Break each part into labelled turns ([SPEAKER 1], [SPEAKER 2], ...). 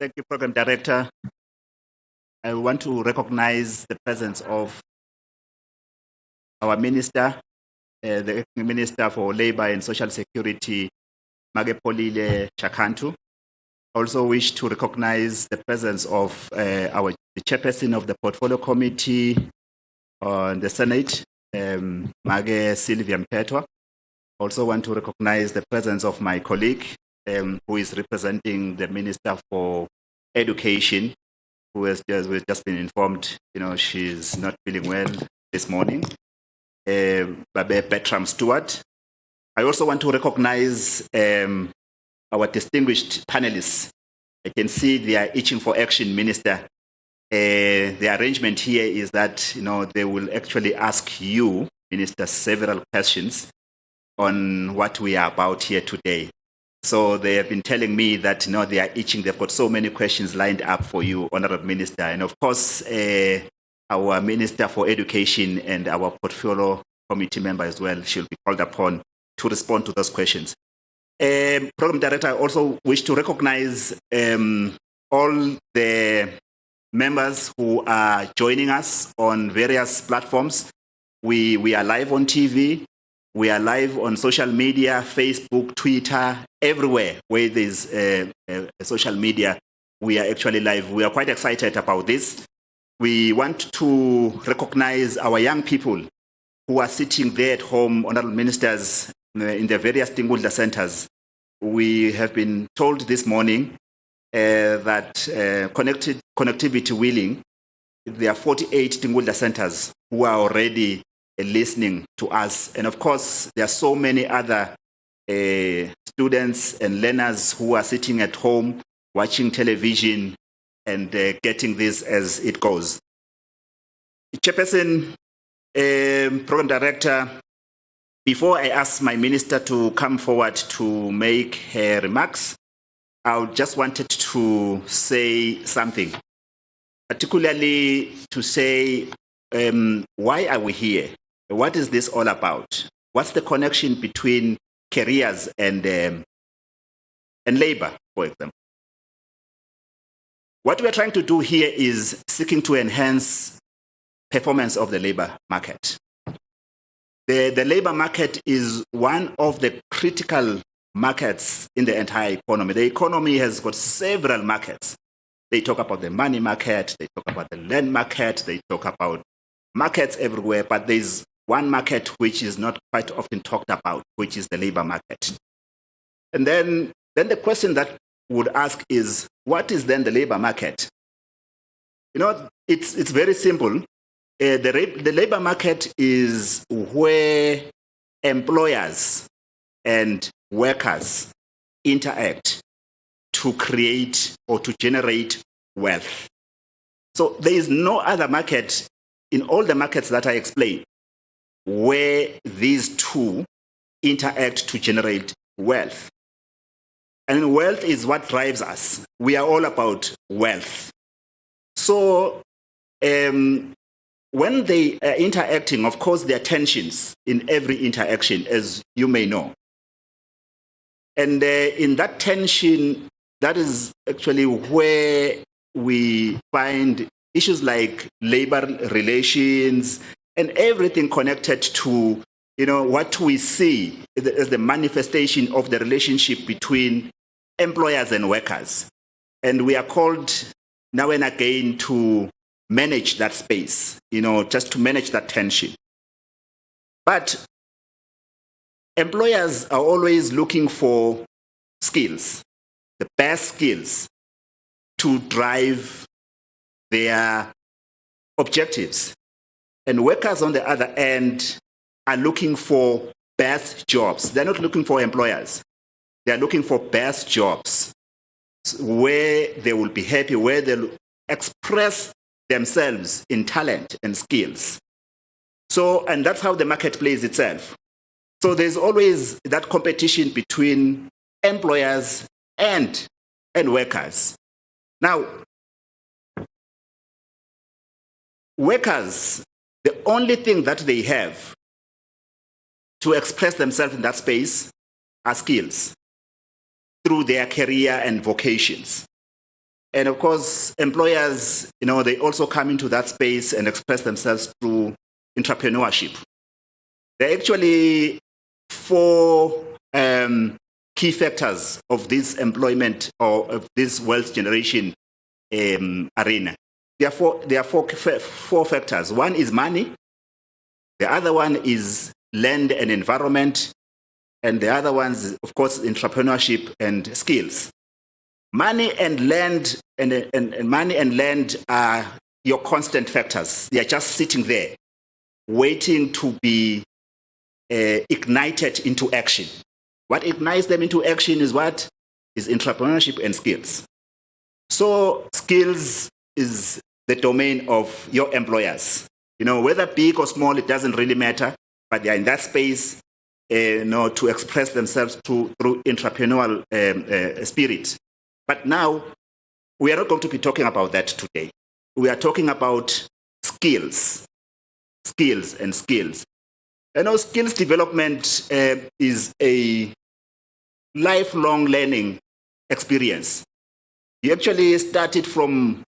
[SPEAKER 1] Thank you, Program Director. I want to recognize the presence of our Minister, the Minister for Labour and Social Security, Magepolile Chakantu. Also wish to recognize the presence of the Chairperson of the Portfolio Committee on the Senate, Mage Sylvia Mpetwa. Also want to recognize the presence of my colleague, who is representing the Minister for Education, who has just been informed, she's not feeling well this morning, Babe Bertram Stewart. I also want to recognize our distinguished panelists. I can see they are itching for action, Minister. The arrangement here is that, they will actually ask you, Minister, several questions on what we are about here today. So they have been telling me that they are itching. They've got so many questions lined up for you, Honorable Minister. And of course, our Minister for Education and our Portfolio Committee member as well, she'll be called upon to respond to those questions. Program Director, I also wish to recognize all the members who are joining us on various platforms. We are live on TV. We are live on social media, Facebook, Twitter, everywhere where there's social media, we are actually live. We are quite excited about this. We want to recognize our young people who are sitting there at home, Honorable Ministers, in the various Tingudla centers. We have been told this morning that connectivity willing, there are 48 Tingudla centers who are already listening to us. And of course, there are so many other students and learners who are sitting at home, watching television and getting this as it goes. Chairperson, Program Director, before I ask my minister to come forward to make her remarks, I just wanted to say something, particularly to say, why are we here? What is this all about? What's the connection between careers and labor, for example? What we're trying to do here is seeking to enhance performance of the labor market. The labor market is one of the critical markets in the entire economy. The economy has got several markets. They talk about the money market, they talk about the land market, they talk about markets everywhere, but there's one market which is not quite often talked about, which is the labor market. And then the question that would ask is, what is then the labor market? It's very simple. The labor market is where employers and workers interact to create or to generate wealth. So there is no other market in all the markets that I explained where these two interact to generate wealth. And wealth is what drives us. We are all about wealth. So when they are interacting, of course, there are tensions in every interaction, as you may know. And in that tension, that is actually where we find issues like labor relations and everything connected to, what we see as the manifestation of the relationship between employers and workers. And we are called now and again to manage that space, just to manage that tension. But employers are always looking for skills, the best skills to drive their objectives. And workers on the other end are looking for best jobs. They're not looking for employers. They're looking for best jobs where they will be happy, where they'll express themselves in talent and skills. So, and that's how the market plays itself. So there's always that competition between employers and workers. Now, workers, the only thing that they have to express themselves in that space are skills through their career and vocations. And of course, employers, they also come into that space and express themselves through entrepreneurship. There are actually four key factors of this employment or of this wealth generation arena. There are four factors. One is money. The other one is land and environment. And the other ones, of course, entrepreneurship and skills. Money and land and money and land are your constant factors. They are just sitting there, waiting to be ignited into action. What ignites them into action is what? Is entrepreneurship and skills. So skills is the domain of your employers. Whether big or small, it doesn't really matter, but they are in that space to express themselves through entrepreneurial spirit. But now, we are not going to be talking about that today. We are talking about skills. Skills and skills. Skills development is a lifelong learning experience. You actually started from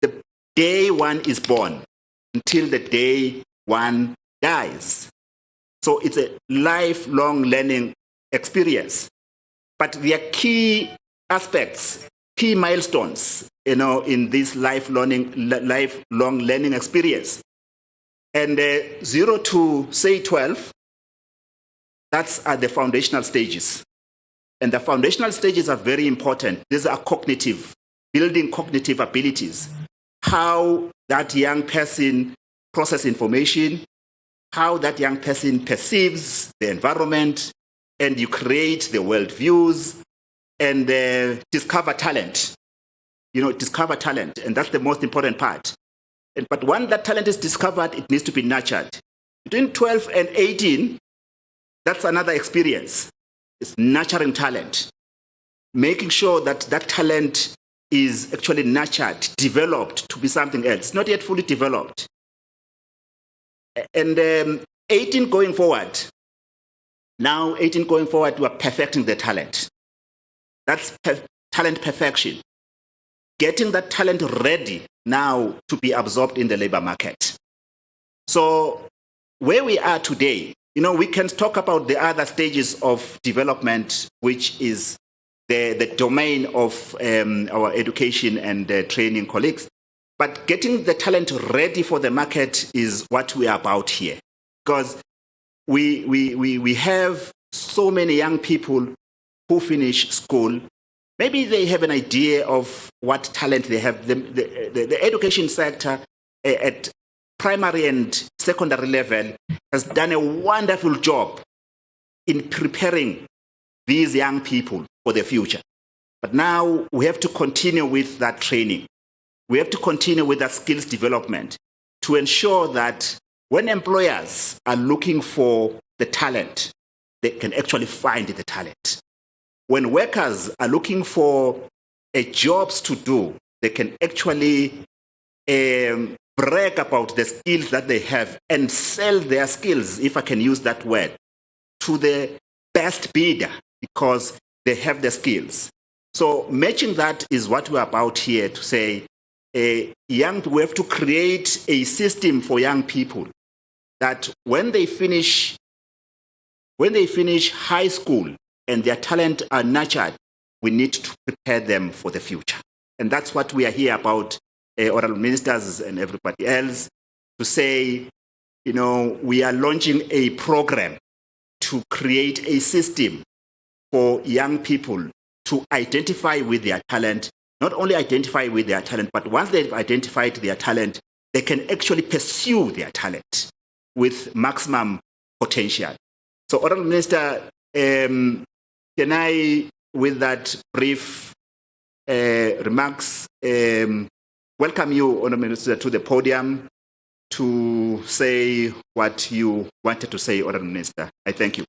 [SPEAKER 1] the day one is born until the day one dies. So it's a lifelong learning experience. But there are key aspects, key milestones, in this lifelong learning experience. And 0 to, say, 12, that's at the foundational stages. And the foundational stages are very important. These are building cognitive abilities. How that young person processes information, how that young person perceives the environment, and you create the worldviews and discover talent. Discover talent, and that's the most important part. But when that talent is discovered, it needs to be nurtured. Between 12 and 18, that's another experience. It's nurturing talent, making sure that that talent is actually nurtured, developed to be something else, not yet fully developed. And 18 going forward, we are perfecting the talent. That's talent perfection. Getting that talent ready now to be absorbed in the labor market. So where we are today, we can talk about the other stages of development, which is the domain of our education and training colleagues. But getting the talent ready for the market is what we are about here. Because we have so many young people who finish school. Maybe they have an idea of what talent they have. The education sector at primary and secondary level has done a wonderful job in preparing these young people for the future. But now we have to continue with that training. We have to continue with that skills development to ensure that when employers are looking for the talent, they can actually find the talent. When workers are looking for jobs to do, they can actually brag about the skills that they have and sell their skills, if I can use that word, to the best bidder because they have the skills. So matching that is what we're about here to say, we have to create a system for young people that when they finish high school and their talent are nurtured, we need to prepare them for the future. And that's what we are here about, oral ministers and everybody else, to say, we are launching a program to create a system for young people to identify with their talent, not only identify with their talent, but once they've identified their talent, they can actually pursue their talent with maximum potential. So, Honourable Minister, can I, with that brief remarks, welcome you, Honourable Minister, to the podium to say what you wanted to say, Honourable Minister. I thank you.